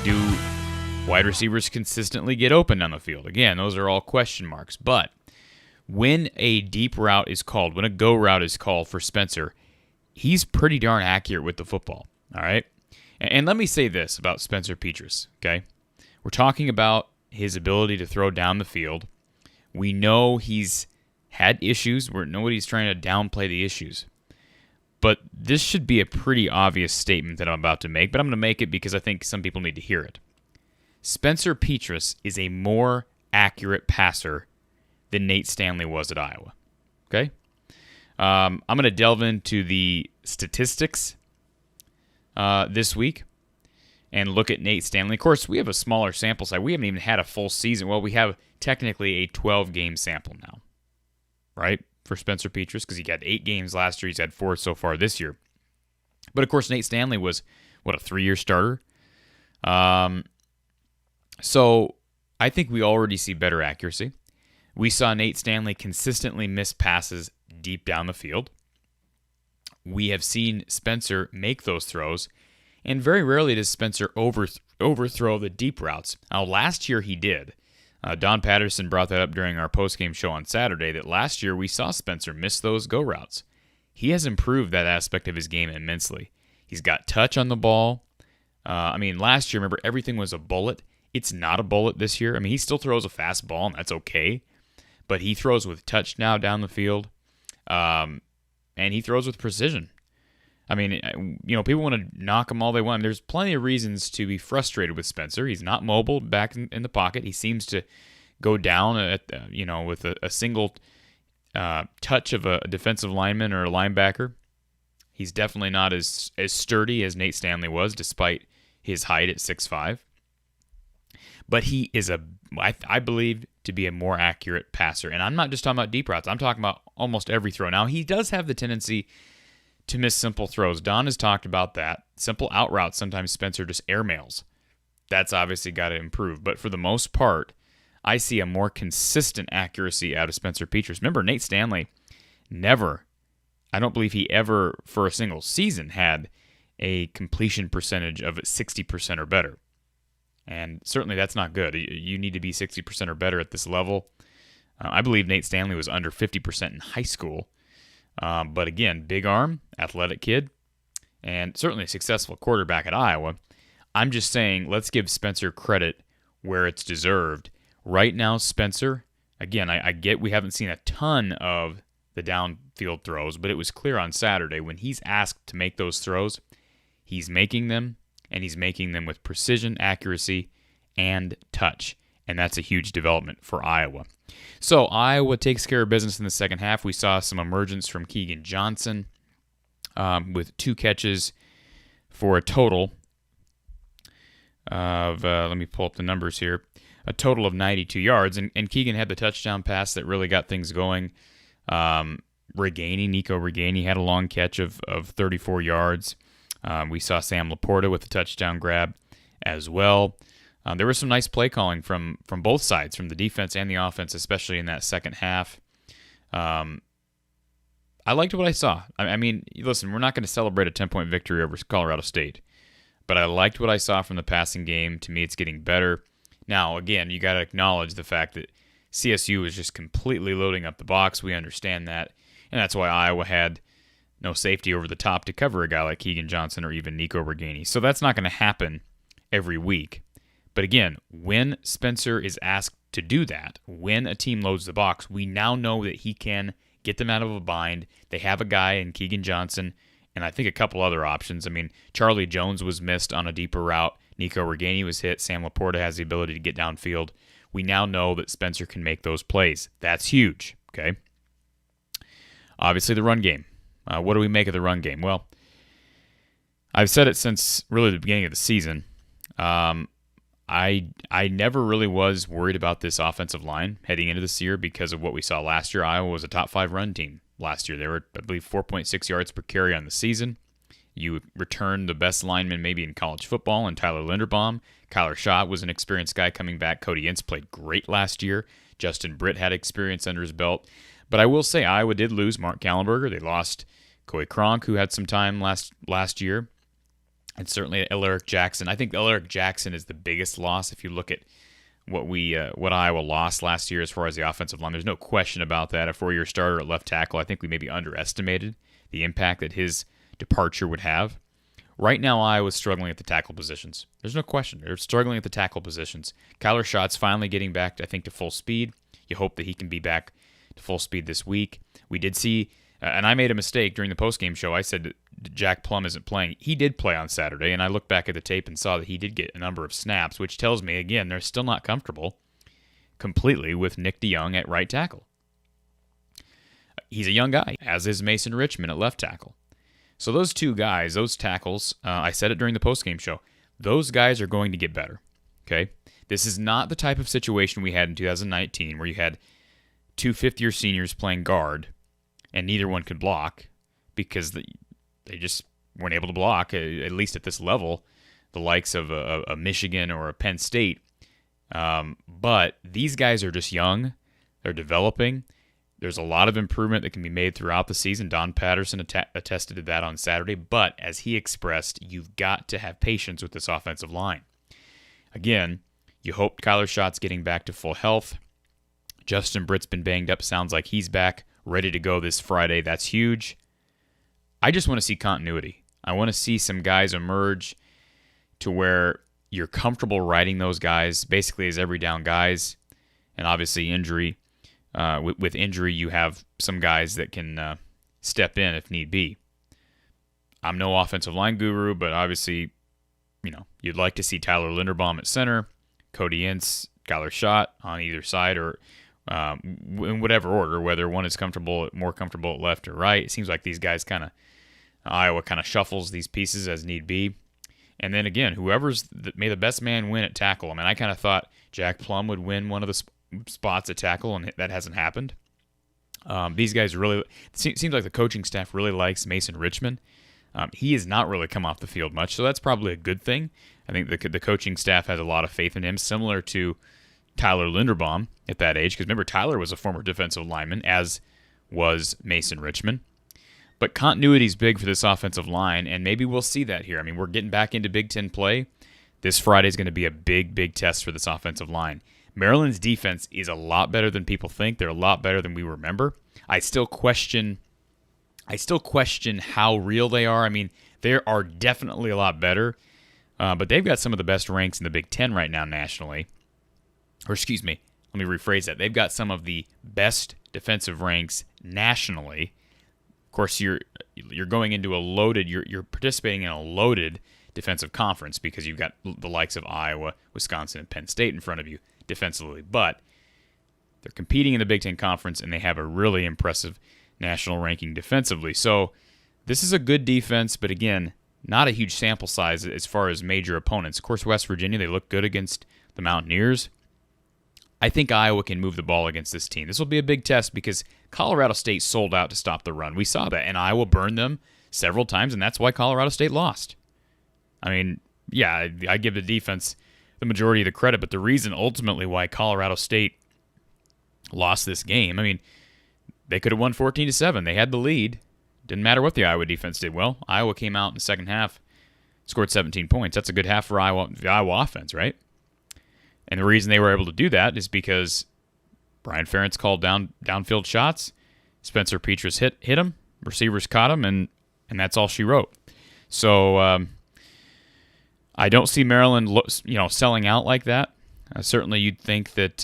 Do wide receivers consistently get open on the field? Again, those are all question marks. But when a deep route is called, when a go route is called for Spencer, he's pretty darn accurate with the football. All right? And let me say this about Spencer Petras, okay? We're talking about his ability to throw down the field. We know he's had issues. Nobody's trying to downplay the issues. But this should be a pretty obvious statement that I'm about to make, but I'm going to make it because I think some people need to hear it. Spencer Petras is a more accurate passer than Nate Stanley was at Iowa. Okay? I'm going to delve into the statistics this week and look at Nate Stanley. Of course, we have a smaller sample size. We haven't even had a full season. Well, we have technically a 12-game sample now, right, for Spencer Petras, because he had 8 games last year. He's had 4 so far this year. But, of course, Nate Stanley was, a 3-year starter? So I think we already see better accuracy. We saw Nate Stanley consistently miss passes deep down the field. We have seen Spencer make those throws, and very rarely does Spencer overthrow the deep routes. Now, last year he did. Don Patterson brought that up during our postgame show on Saturday, that last year we saw Spencer miss those go routes. He has improved that aspect of his game immensely. He's got touch on the ball. Last year, remember, everything was a bullet. It's not a bullet this year. he still throws a fast ball, and that's okay. But he throws with touch now down the field, and he throws with precision. People want to knock him all they want. There's plenty of reasons to be frustrated with Spencer. He's not mobile back in the pocket. He seems to go down with a single touch of a defensive lineman or a linebacker. He's definitely not as sturdy as Nate Stanley was, despite his height at 6'5". But he is I believe, to be a more accurate passer. And I'm not just talking about deep routes. I'm talking about almost every throw. Now, he does have the tendency to miss simple throws. Don has talked about that. Simple out routes, sometimes Spencer just airmails. That's obviously got to improve. But for the most part, I see a more consistent accuracy out of Spencer Petras. Remember, Nate Stanley I don't believe he ever, for a single season, had a completion percentage of 60% or better. And certainly that's not good. You need to be 60% or better at this level. I believe Nate Stanley was under 50% in high school. But again, big arm, athletic kid, and certainly a successful quarterback at Iowa. I'm just saying, let's give Spencer credit where it's deserved. Right now, Spencer, again, I get we haven't seen a ton of the downfield throws, but it was clear on Saturday when he's asked to make those throws, he's making them, and he's making them with precision, accuracy, and touch. And that's a huge development for Iowa. So Iowa takes care of business in the second half. We saw some emergence from Keegan Johnson with 2 catches for a total of, let me pull up the numbers here, a total of 92 yards. And Keegan had the touchdown pass that really got things going. Nico Reganey had a long catch of 34 yards. We saw Sam Laporta with a touchdown grab as well. There was some nice play calling from both sides, from the defense and the offense, especially in that second half. I liked what I saw. Listen, we're not going to celebrate a 10-point victory over Colorado State, but I liked what I saw from the passing game. To me, it's getting better. Now, again, you got to acknowledge the fact that CSU is just completely loading up the box. We understand that, and that's why Iowa had no safety over the top to cover a guy like Keegan Johnson or even Nico Reganey. So that's not going to happen every week. But again, when Spencer is asked to do that, when a team loads the box, we now know that he can get them out of a bind. They have a guy in Keegan Johnson, and I think a couple other options. Charlie Jones was missed on a deeper route. Nico Reganey was hit. Sam Laporta has the ability to get downfield. We now know that Spencer can make those plays. That's huge, okay? Obviously, the run game. What do we make of the run game? Well, I've said it since really the beginning of the season. I never really was worried about this offensive line heading into this year because of what we saw last year. Iowa was a top 5 run team last year. They were, I believe, 4.6 yards per carry on the season. You returned the best lineman maybe in college football in Tyler Linderbaum. Kyler Schott was an experienced guy coming back. Cody Ince played great last year. Justin Britt had experience under his belt. But I will say Iowa did lose Mark Gallenberger. They lost Coy Cronk, who had some time last year. and certainly Alaric Jackson. I think Alaric Jackson is the biggest loss if you look at what Iowa lost last year as far as the offensive line. There's no question about that. A 4-year starter at left tackle, I think we maybe underestimated the impact that his departure would have. Right now, Iowa's struggling at the tackle positions. There's no question. They're struggling at the tackle positions. Kyler Schott's finally getting back, I think, to full speed. You hope that he can be back to full speed this week. We did see, and I made a mistake during the postgame show. I said that Jack Plum isn't playing. He did play on Saturday, and I looked back at the tape and saw that he did get a number of snaps, which tells me, again, they're still not comfortable completely with Nick DeYoung at right tackle. He's a young guy, as is Mason Richman at left tackle. So those two guys, those tackles, I said it during the postgame show, those guys are going to get better, okay? This is not the type of situation we had in 2019 where you had two fifth-year seniors playing guard and neither one could block because they just weren't able to block, at least at this level, the likes of a Michigan or a Penn State. But these guys are just young. They're developing. There's a lot of improvement that can be made throughout the season. Don Patterson attested to that on Saturday. But as he expressed, you've got to have patience with this offensive line. Again, you hope Kyler Schott's getting back to full health. Justin Britt's been banged up. Sounds like he's back, ready to go this Friday. That's huge. I just want to see continuity. I want to see some guys emerge to where you're comfortable riding those guys basically as every down guys. And obviously injury. With injury, you have some guys that can step in if need be. I'm no offensive line guru, but obviously, you'd like to see Tyler Linderbaum at center, Cody Ince, Kyler Schott on either side, or in whatever order, whether one is more comfortable at left or right. It seems like these guys Iowa kind of shuffles these pieces as need be. And then again, may the best man win at tackle. I mean, I kind of thought Jack Plum would win one of the spots at tackle, and that hasn't happened. These guys really, seems like the coaching staff really likes Mason Richman. He has not really come off the field much, so that's probably a good thing. I think the coaching staff has a lot of faith in him, similar to Tyler Linderbaum at that age, because remember, Tyler was a former defensive lineman, as was Mason Richman. But continuity is big for this offensive line, and maybe we'll see that here. I mean, we're getting back into Big Ten play. This Friday is going to be a big, big test for this offensive line. Maryland's defense is a lot better than people think. They're a lot better than we remember. I still question how real they are. I mean, they are definitely a lot better, but they've got some of the best ranks in the Big Ten right now nationally. Or excuse me, let me rephrase that. They've got some of the best defensive ranks nationally. Of course, you're going into you're participating in a loaded defensive conference because you've got the likes of Iowa, Wisconsin, and Penn State in front of you defensively. But they're competing in the Big Ten Conference, and they have a really impressive national ranking defensively. So this is a good defense, but again, not a huge sample size as far as major opponents. Of course, West Virginia, they look good against the Mountaineers. I think Iowa can move the ball against this team. This will be a big test because Colorado State sold out to stop the run. We saw that, and Iowa burned them several times, and that's why Colorado State lost. I mean, yeah, I give the defense the majority of the credit, but the reason ultimately why Colorado State lost this game, I mean, they could have won 14-7. They had the lead. Didn't matter what the Iowa defense did. Well, Iowa came out in the second half, scored 17 points. That's a good half for the Iowa offense, right? And the reason they were able to do that is because Brian Ferentz called downfield shots. Spencer Petras hit him. Receivers caught him, and that's all she wrote. So I don't see Maryland, selling out like that. Certainly, you'd think that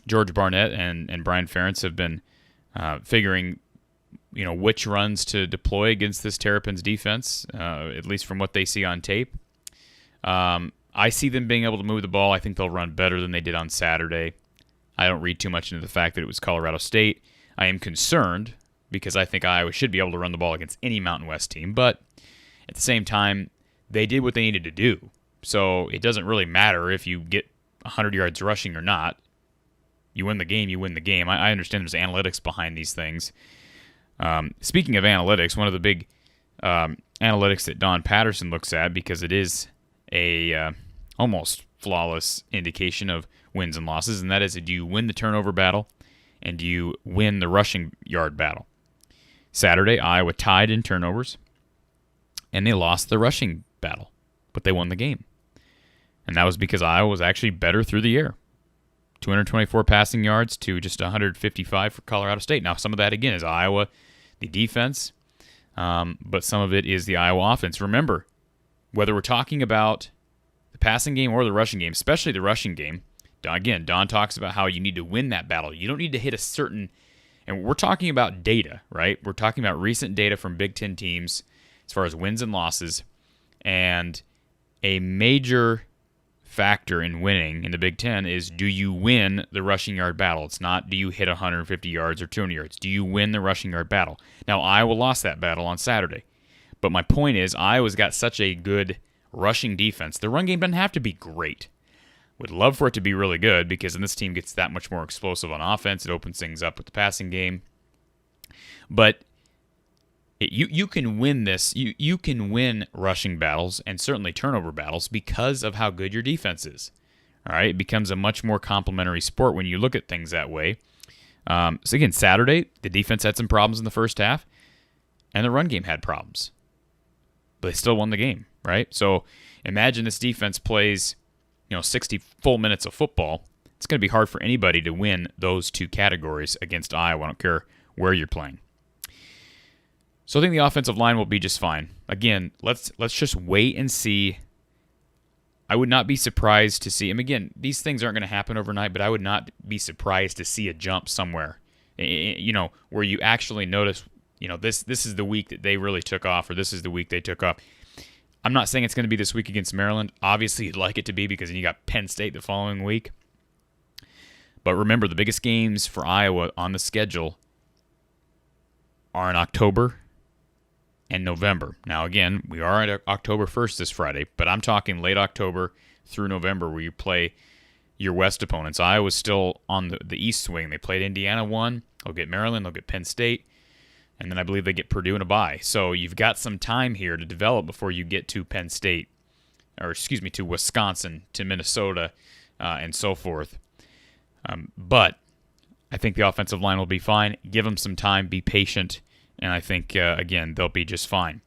George Barnett and Brian Ferentz have been figuring, which runs to deploy against this Terrapins defense, at least from what they see on tape. I see them being able to move the ball. I think they'll run better than they did on Saturday. I don't read too much into the fact that it was Colorado State. I am concerned because I think Iowa should be able to run the ball against any Mountain West team. But at the same time, they did what they needed to do. So it doesn't really matter if you get 100 yards rushing or not. You win the game, you win the game. I understand there's analytics behind these things. Speaking of analytics, one of the big analytics that Don Patterson looks at, because it is a almost flawless indication of wins and losses, and that is, do you win the turnover battle and do you win the rushing yard battle? Saturday, Iowa tied in turnovers. and they lost the rushing battle, but they won the game. And that was because Iowa was actually better through the air. 224 passing yards to just 155 for Colorado State. Now, some of that, again, is Iowa, the defense, but some of it is the Iowa offense. Remember, whether we're talking about the passing game or the rushing game, especially the rushing game, again, Don talks about how you need to win that battle. You don't need to hit a certain, and we're talking about data, right? We're talking about recent data from Big Ten teams as far as wins and losses, and a major factor in winning in the Big Ten is, do you win the rushing yard battle? It's not, do you hit 150 yards or 200 yards? Do you win the rushing yard battle? Now, Iowa lost that battle on Saturday, but my point is, Iowa's got such a good rushing defense. The run game doesn't have to be great. Would love for it to be really good, because then this team gets that much more explosive on offense. It opens things up with the passing game. But you can win this. You can win rushing battles and certainly turnover battles because of how good your defense is. All right, it becomes a much more complementary sport when you look at things that way. So again, Saturday, the defense had some problems in the first half, and the run game had problems. But they still won the game, right? So imagine this defense plays 60 full minutes of football. It's going to be hard for anybody to win those two categories against Iowa. I don't care where you're playing. So I think the offensive line will be just fine. Again, let's just wait and see. I would not be surprised to see, and again, these things aren't going to happen overnight, but I would not be surprised to see a jump somewhere, where you actually notice, this is the week that they really took off, or this is the week they took off. I'm not saying it's going to be this week against Maryland. Obviously, you'd like it to be, because then you got Penn State the following week. But remember, the biggest games for Iowa on the schedule are in October and November. Now, again, we are at October 1st this Friday, but I'm talking late October through November, where you play your West opponents. Iowa's still on the East swing. They played Indiana one. They'll get Maryland. They'll get Penn State. And then I believe they get Purdue in a bye. So you've got some time here to develop before you get to Penn State, to Wisconsin, to Minnesota, and so forth. But I think the offensive line will be fine. Give them some time. Be patient. And I think, again, they'll be just fine.